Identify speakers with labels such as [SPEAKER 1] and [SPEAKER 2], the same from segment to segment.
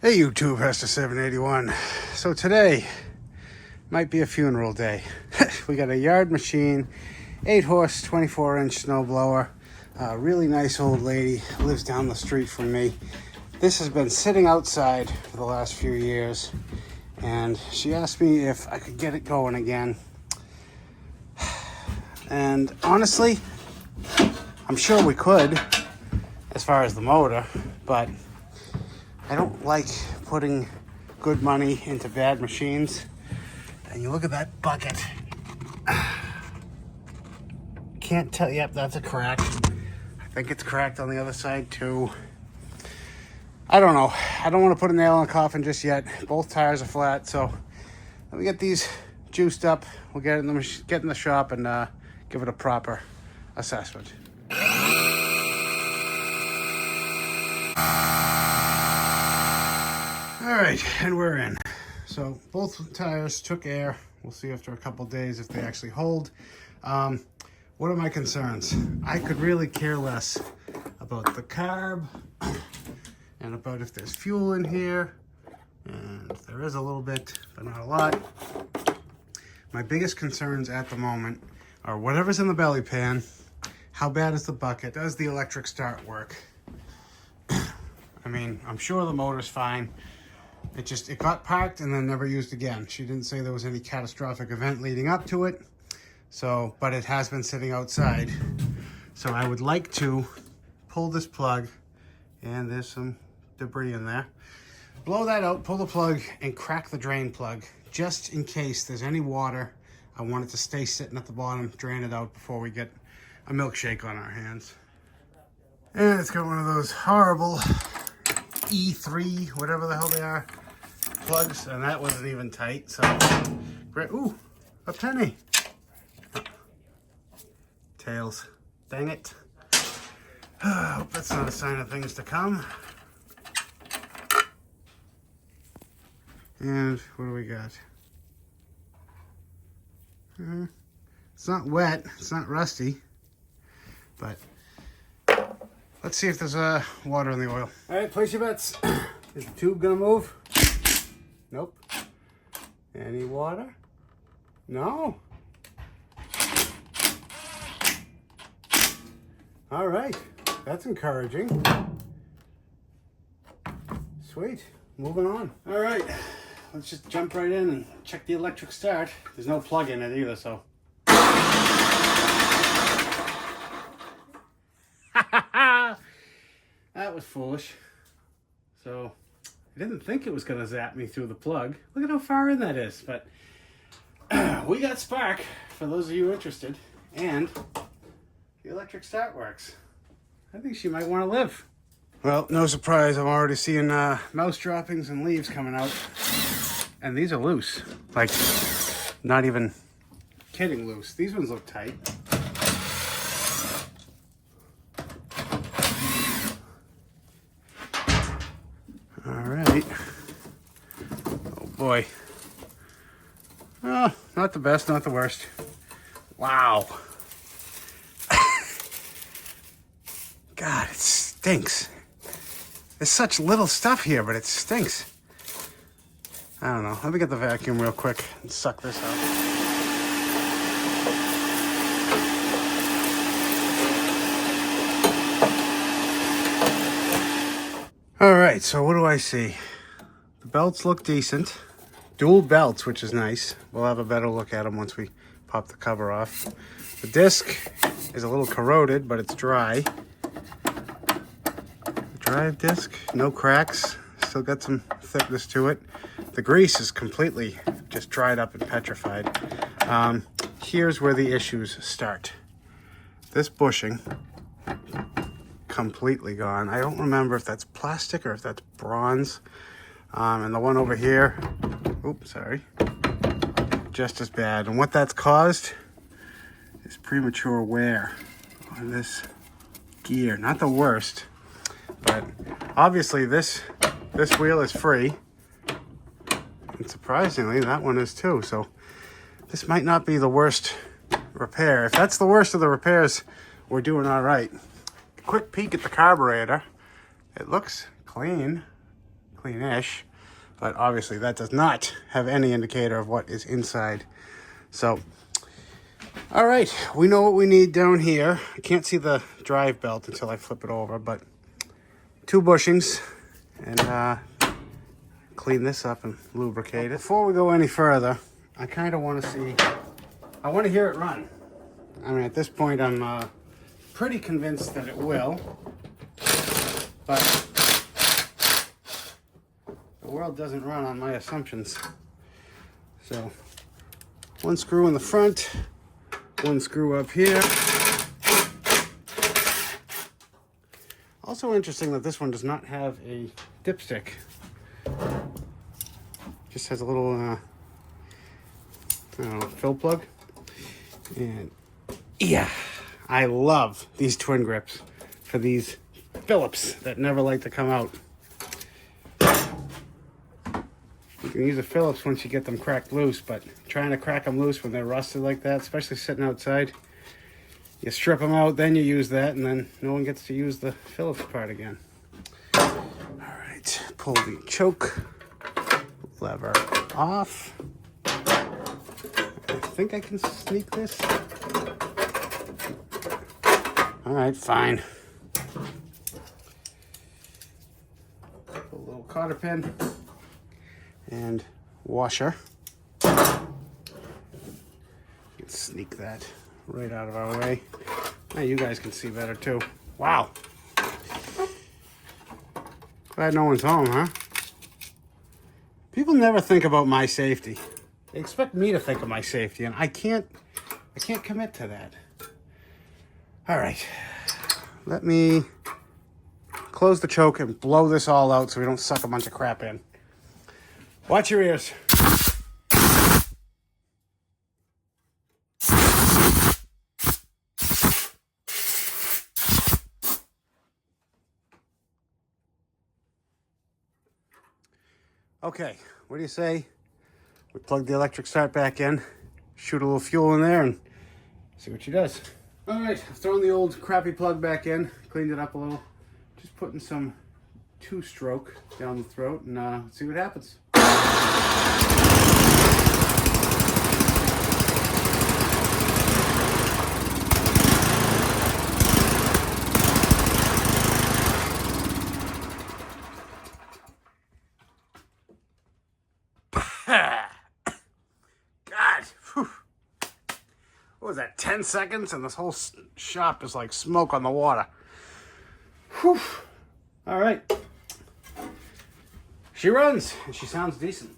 [SPEAKER 1] Hey YouTube, Hester 781. So today might be a funeral day. We got a yard machine, 8-horse, 24-inch snowblower. A really nice old lady lives down the street from me. This has been sitting outside for the last few years, and she asked me if I could get it going again. And honestly, I'm sure we could as far as the motor, but I don't like putting good money into bad machines. And you look at that bucket. Can't tell. Yep, that's a crack. I think it's cracked on the other side too. I don't know. I don't want to put a nail in the coffin just yet. Both tires are flat, so let me get these juiced up. We'll get in the shop and give it a proper assessment. All right, and we're in. So both tires took air. We'll see after a couple days if they actually hold. What are my concerns? I could really care less about the carb and about if there's fuel in here. And there is a little bit, but not a lot. My biggest concerns at the moment are whatever's in the belly pan. How bad is the bucket? Does the electric start work? I mean, I'm sure the motor's fine. It got parked and then never used again. She didn't say there was any catastrophic event leading up to it. So, but it has been sitting outside. So I would like to pull this plug, and there's some debris in there. Blow that out, pull the plug, and crack the drain plug, just in case there's any water. I want it to stay sitting at the bottom, drain it out before we get a milkshake on our hands. And it's got one of those horrible E3, whatever the hell they are, plugs, and that wasn't even tight, so great. Ooh, a penny. Tails. Dang it. Hope that's not a sign of things to come. And what do we got? It's not wet, it's not rusty, but let's see if there's water in the oil. All right, place your bets. Is the tube gonna move? Nope. Any water? No. All right, that's encouraging. Sweet, moving on. All right, let's just jump right in and check the electric start. There's no plug in it either, so. That was foolish. So I didn't think it was gonna zap me through the plug. Look at how far in that is, but we got spark for those of you interested, and the electric start works. I think she might want to live. Well, no surprise, I'm already seeing mouse droppings and leaves coming out, and these are loose. Like, not even kidding loose. These ones look tight. Alright. Oh boy. Oh, not the best, not the worst. Wow. God, it stinks. There's such little stuff here, but it stinks. I don't know. Let me get the vacuum real quick and suck this out. All right, so what do I see? The belts look decent. Dual belts, which is nice. We'll have a better look at them once we pop the cover off. The disc is a little corroded, but it's dry. Drive disc, no cracks. Still got some thickness to it. The grease is completely just dried up and petrified. Here's where the issues start. This bushing, completely gone. I don't remember if that's plastic or if that's bronze. And the one over here, oops, sorry, just as bad. And what that's caused is premature wear on this gear. Not the worst, but obviously this wheel is free. And surprisingly, that one is too. So this might not be the worst repair. If that's the worst of the repairs, we're doing all right. Quick peek at the carburetor. It looks clean. cleanish, but obviously that does not have any indicator of what is inside. So, all right, we know what we need down here. I can't see the drive belt until I flip it over, but 2 bushings, and clean this up and lubricate it. Before we go any further, I kind of want to see, I want to hear it run. I mean, at this point, I'm pretty convinced that it will, but the world doesn't run on my assumptions. So, 1 screw in the front, 1 screw up here. Also interesting that this one does not have a dipstick. Just has a little, I don't know, fill plug. And yeah, I love these twin grips for these Phillips that never like to come out. You can use a Phillips once you get them cracked loose, but trying to crack them loose when they're rusted like that, especially sitting outside, you strip them out, then you use that, and then no one gets to use the Phillips part again. All right, pull the choke lever off. I think I can sneak this. All right, fine. Put a little cotter pin and washer. Let's sneak that right out of our way. Now you guys can see better too. Wow. Glad no one's home, huh? People never think about my safety. They expect me to think of my safety, and I can't commit to that. All right. Let me close the choke and blow this all out so we don't suck a bunch of crap in. Watch your ears. Okay, what do you say? We plug the electric start back in, shoot a little fuel in there, and see what she does. All right, I've thrown the old crappy plug back in, cleaned it up a little. Just putting some 2-stroke down the throat, and see what happens. God, whew. What was that, 10 seconds? And this whole shop is like smoke on the water. Whew. All right. She runs, and she sounds decent.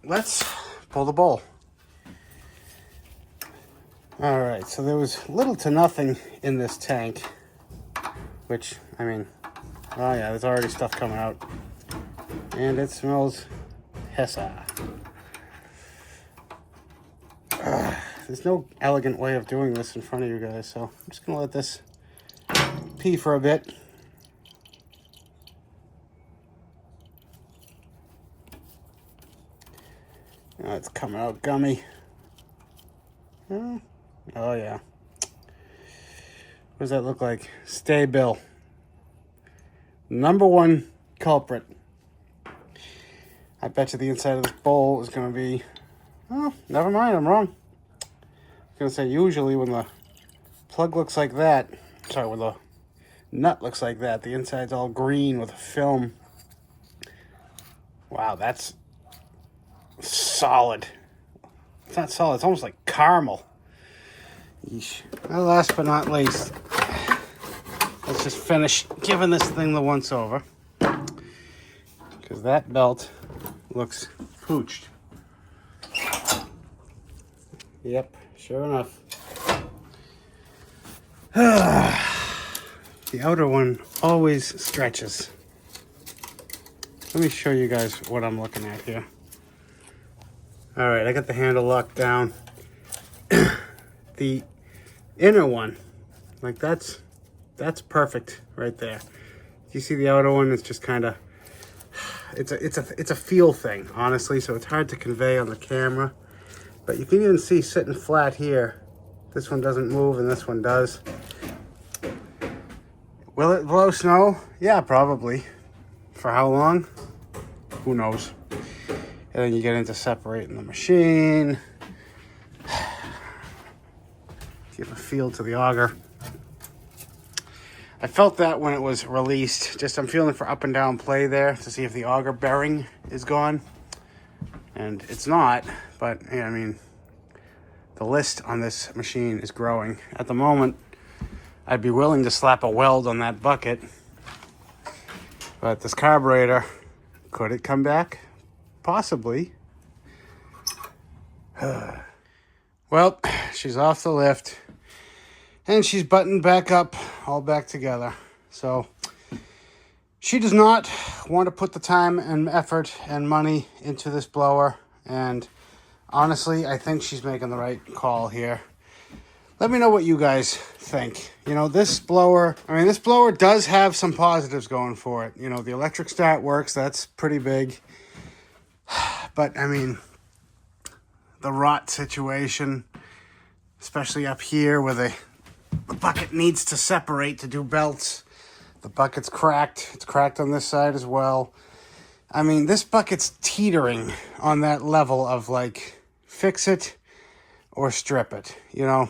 [SPEAKER 1] Let's pull the bowl. All right, so there was little to nothing in this tank, which, I mean, oh yeah, there's already stuff coming out. And it smells Hessa. There's no elegant way of doing this in front of you guys, so I'm just gonna let this pee for a bit. Oh, it's coming out gummy. Oh yeah. What does that look like? Stay Bill. #1 culprit. I bet you the inside of this bowl is going to be... Oh, never mind, I'm wrong. I was going to say, usually when the plug looks like that... Sorry, when the nut looks like that, the inside's all green with a film. Wow, that's solid. It's not solid, it's almost like caramel. Yeesh. Well, last but not least, let's just finish giving this thing the once over. Because that belt looks pooched. Yep, sure enough. The outer one always stretches. Let me show you guys what I'm looking at here. All right, I got the handle locked down. The inner one, like that's perfect right there. You see the outer one? It's just kind of, it's a feel thing, honestly. So it's hard to convey on the camera, but you can even see sitting flat here. This one doesn't move, and this one does. Will it blow snow? Yeah, probably. For how long? Who knows? And then you get into separating the machine. Give a feel to the auger. I felt that when it was released. Just I'm feeling for up and down play there to see if the auger bearing is gone. And it's not, but yeah, I mean, the list on this machine is growing. At the moment, I'd be willing to slap a weld on that bucket. But this carburetor, could it come back? Possibly. Well, she's off the lift. And she's buttoned back up, all back together. So, she does not want to put the time and effort and money into this blower. And honestly, I think she's making the right call here. Let me know what you guys think. You know, this blower does have some positives going for it. You know, the electric start works. That's pretty big. But, I mean, the rot situation, especially up here where the bucket needs to separate to do belts. The bucket's cracked. It's cracked on this side as well. I mean, this bucket's teetering on that level of, like, fix it or strip it, you know.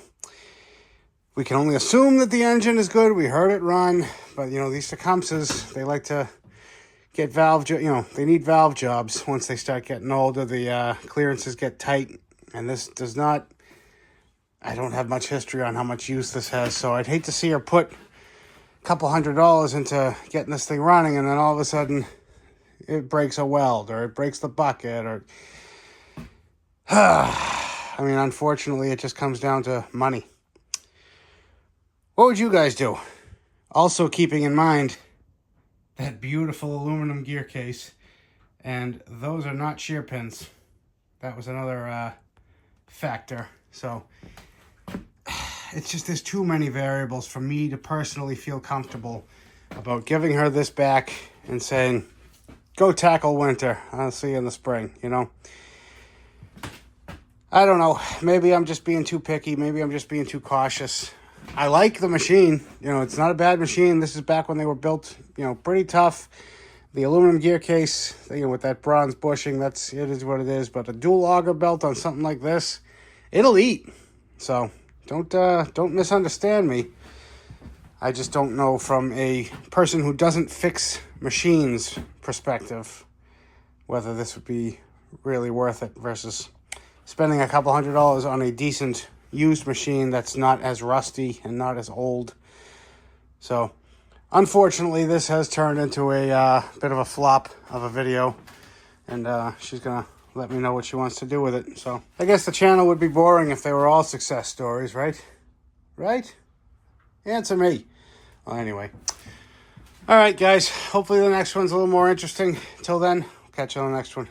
[SPEAKER 1] We can only assume that the engine is good. We heard it run. But, you know, these Tecumsehs, they like to get they need valve jobs once they start getting older. The clearances get tight. And this does not, I don't have much history on how much use this has. So I'd hate to see her put a couple $100 into getting this thing running. And then all of a sudden, it breaks a weld or it breaks the bucket or... I mean, unfortunately, it just comes down to money. What would you guys do? Also keeping in mind that beautiful aluminum gear case. And those are not shear pins. That was another factor. So it's just there's too many variables for me to personally feel comfortable about giving her this back and saying, go tackle winter. I'll see you in the spring, you know. I don't know. Maybe I'm just being too picky. Maybe I'm just being too cautious. I like the machine. You know, it's not a bad machine. This is back when they were built, you know, pretty tough. The aluminum gear case, you know, with that bronze bushing, it is what it is. But a dual auger belt on something like this, it'll eat. So don't misunderstand me. I just don't know from a person who doesn't fix machines perspective whether this would be really worth it versus spending a couple $100 on a decent used machine that's not as rusty and not as old. So, unfortunately, this has turned into a bit of a flop of a video. And she's going to let me know what she wants to do with it. So, I guess the channel would be boring if they were all success stories, right? Right? Answer me. Well, anyway. All right, guys. Hopefully the next one's a little more interesting. Till then, catch you on the next one.